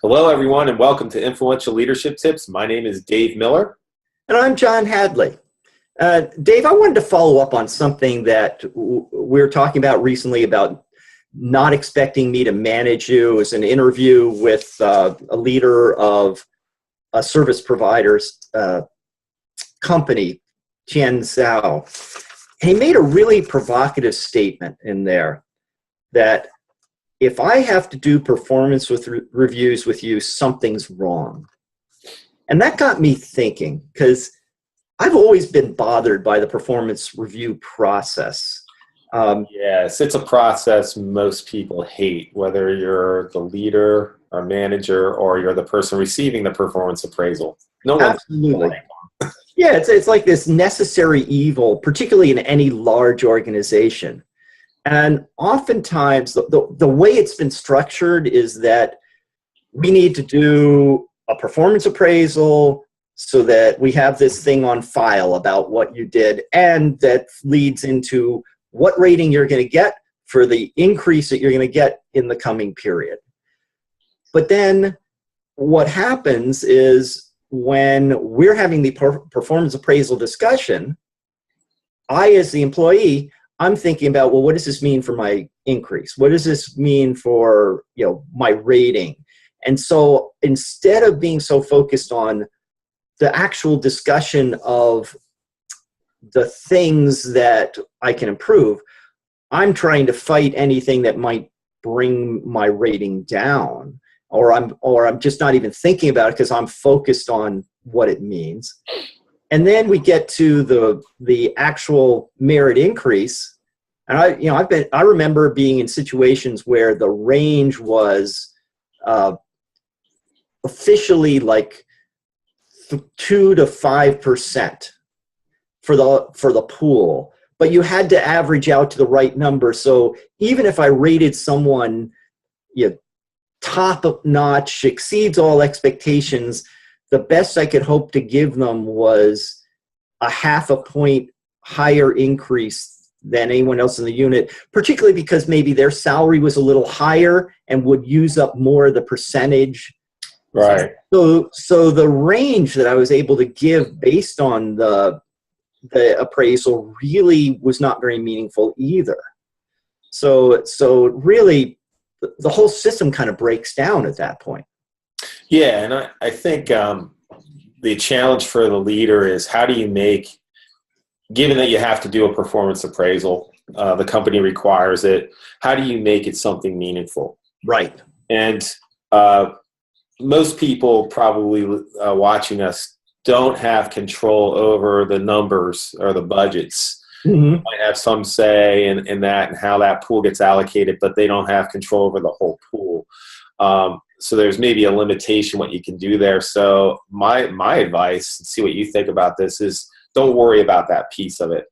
Hello, everyone, and welcome to Influential Leadership Tips. My name is Dave Miller. And I'm John Hadley. Dave, I wanted to follow up on something that we were talking about recently about not expecting me to manage you. It was an interview with a leader of a service provider's company, Tian Zhao. He made a really provocative statement in there that if I have to do performance reviews with you, something's wrong. And that got me thinking, because I've always been bothered by the performance review process. Yes, it's a process most people hate, whether you're the leader or manager or you're the person receiving the performance appraisal. No one. Absolutely. Yeah, it's like this necessary evil, particularly in any large organization. And oftentimes, the way it's been structured is that we need to do a performance appraisal so that we have this thing on file about what you did, and that leads into what rating you're going to get for the increase that you're going to get in the coming period. But then what happens is when we're having the performance appraisal discussion, I, as the employee, I'm thinking about, well, what does this mean for my increase? What does this mean for, my rating? And so instead of being so focused on the actual discussion of the things that I can improve, I'm trying to fight anything that might bring my rating down, or I'm just not even thinking about it because I'm focused on what it means. And then we get to the actual merit increase, and I remember being in situations where the range was officially like 2 to 5% for the pool, but you had to average out to the right number. So even if I rated someone top notch, exceeds all expectations, the best I could hope to give them was a 0.5 point higher increase than anyone else in the unit, particularly because maybe their salary was a little higher and would use up more of the percentage. Right. So the range that I was able to give based on the appraisal really was not very meaningful either. So really, the whole system kind of breaks down at that point. Yeah, and I think the challenge for the leader is, how do you make, given that you have to do a performance appraisal, the company requires it, how do you make it something meaningful? Right. And most people probably watching us don't have control over the numbers or the budgets. Mm-hmm. They might have some say in that and how that pool gets allocated, but they don't have control over the whole pool. So there's maybe a limitation what you can do there. So my advice, and see what you think about this, is don't worry about that piece of it,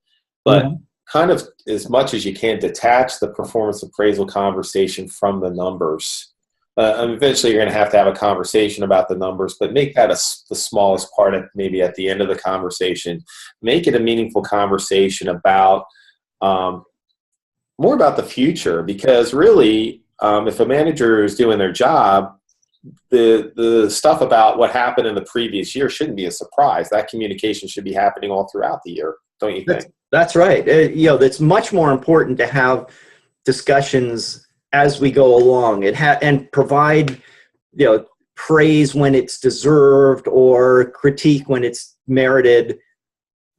but kind of as much as you can detach the performance appraisal conversation from the numbers. Eventually you're going to have a conversation about the numbers, but make that the smallest part maybe at the end of the conversation. Make it a meaningful conversation about more about the future, because really, if a manager is doing their job, the stuff about what happened in the previous year shouldn't be a surprise. That communication should be happening all throughout the year, don't you think? That's right. It's much more important to have discussions as we go along and provide praise when it's deserved or critique when it's merited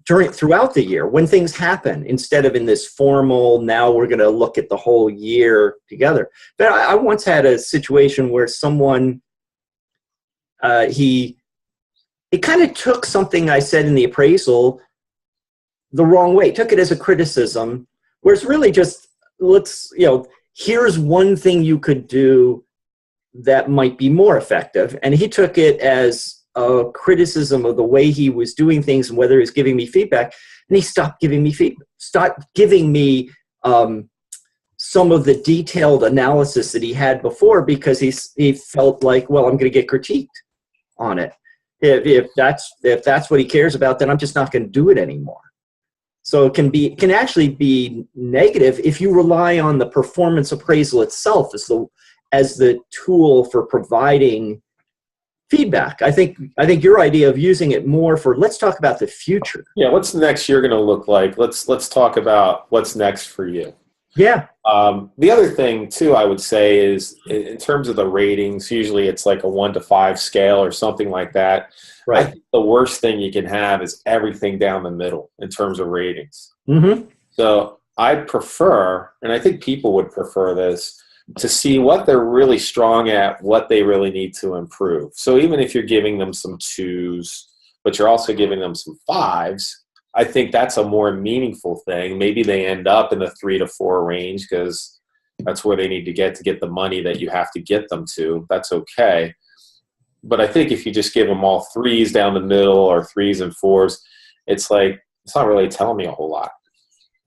throughout the year when things happen, instead of in this formal, now we're going to look at the whole year together. But I once had a situation where someone he kind of took something I said in the appraisal the wrong way, took it as a criticism, where it's really just, here's one thing you could do that might be more effective. And he took it as a criticism of the way he was doing things and whether he was giving me feedback. And he stopped giving me some of the detailed analysis that he had before, because he felt like, well, I'm going to get critiqued on it. If that's what he cares about, then I'm just not going to do it anymore. So it can actually be negative if you rely on the performance appraisal itself as the tool for providing feedback. I think your idea of using it more for, let's talk about the future. Yeah, what's the next year going to look like? Let's talk about what's next for you. Yeah. The other thing too, I would say, is in terms of the ratings, usually it's like a 1 to 5 scale or something like that. Right. I think the worst thing you can have is everything down the middle in terms of ratings. Mm-hmm. So I prefer, and I think people would prefer this, to see what they're really strong at, what they really need to improve. So even if you're giving them some 2s, but you're also giving them some 5s, I think that's a more meaningful thing. Maybe they end up in the 3 to 4 range because that's where they need to get the money that you have to get them to. That's okay. But I think if you just give them all 3s down the middle or 3s and 4s, it's like, it's not really telling me a whole lot.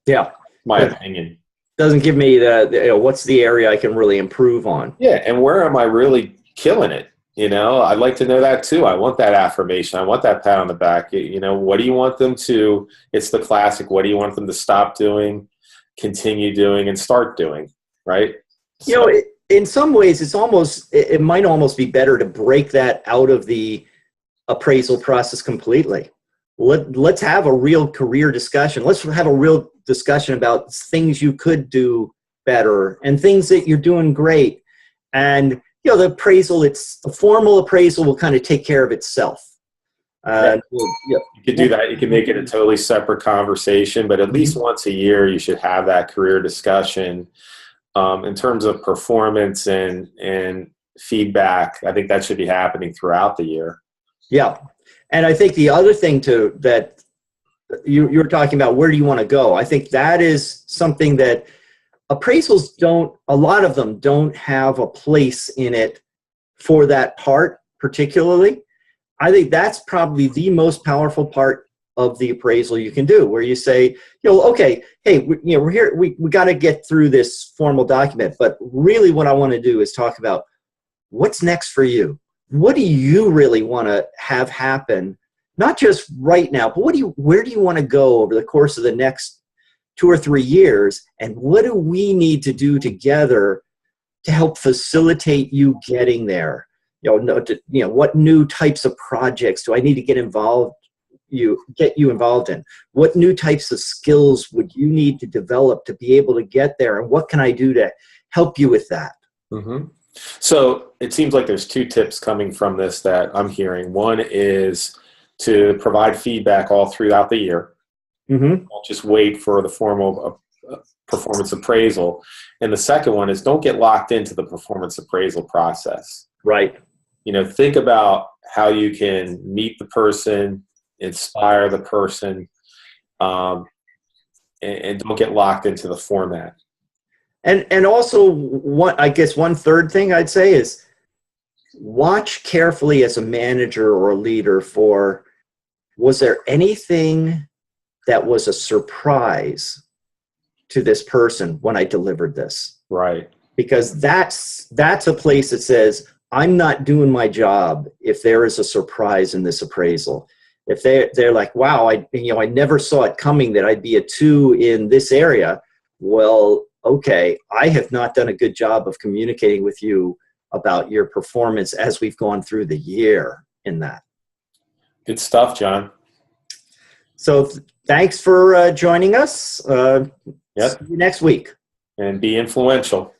Yeah. My opinion. Doesn't give me what's the area I can really improve on. Yeah, and where am I really killing it? I'd like to know that too. I want that affirmation. I want that pat on the back. What do you want them to, it's the classic, what do you want them to stop doing, continue doing, and start doing, right? In some ways, it might almost be better to break that out of the appraisal process completely. Let's have a real career discussion. Let's have a real discussion about things you could do better and things that you're doing great. And the formal appraisal will kind of take care of itself. You could do that. You can make it a totally separate conversation, but at least once a year, you should have that career discussion. In terms of performance and feedback, I think that should be happening throughout the year. Yeah. And I think the other thing that you're talking about, where do you want to go? I think that is something that appraisals a lot of them don't have a place in it for that part particularly. I think that's probably the most powerful part of the appraisal you can do, where you say, okay, hey, we're here, we got to get through this formal document, but really what I want to do is talk about what's next for you. What do you really want to have happen? Not just right now, but where do you want to go over the course of the next 2 or 3 years? And what do we need to do together to help facilitate you getting there? What new types of projects do I need to get you involved in? What new types of skills would you need to develop to be able to get there? And what can I do to help you with that? Mm-hmm. So it seems like there's 2 tips coming from this that I'm hearing. One is to provide feedback all throughout the year. Mm-hmm. Don't just wait for the formal performance appraisal. And the second one is don't get locked into the performance appraisal process. Right. Think about how you can meet the person, inspire the person, and don't get locked into the format. And also, one third thing I'd say is watch carefully as a manager or a leader for, was there anything that was a surprise to this person when I delivered this? Right. Because that's a place that says, I'm not doing my job if there is a surprise in this appraisal. If they're like, wow, I never saw it coming that I'd be a 2 in this area. Well, okay, I have not done a good job of communicating with you about your performance as we've gone through the year in that. Good stuff, John. So thanks for joining us. Yep. See you next week. And be influential.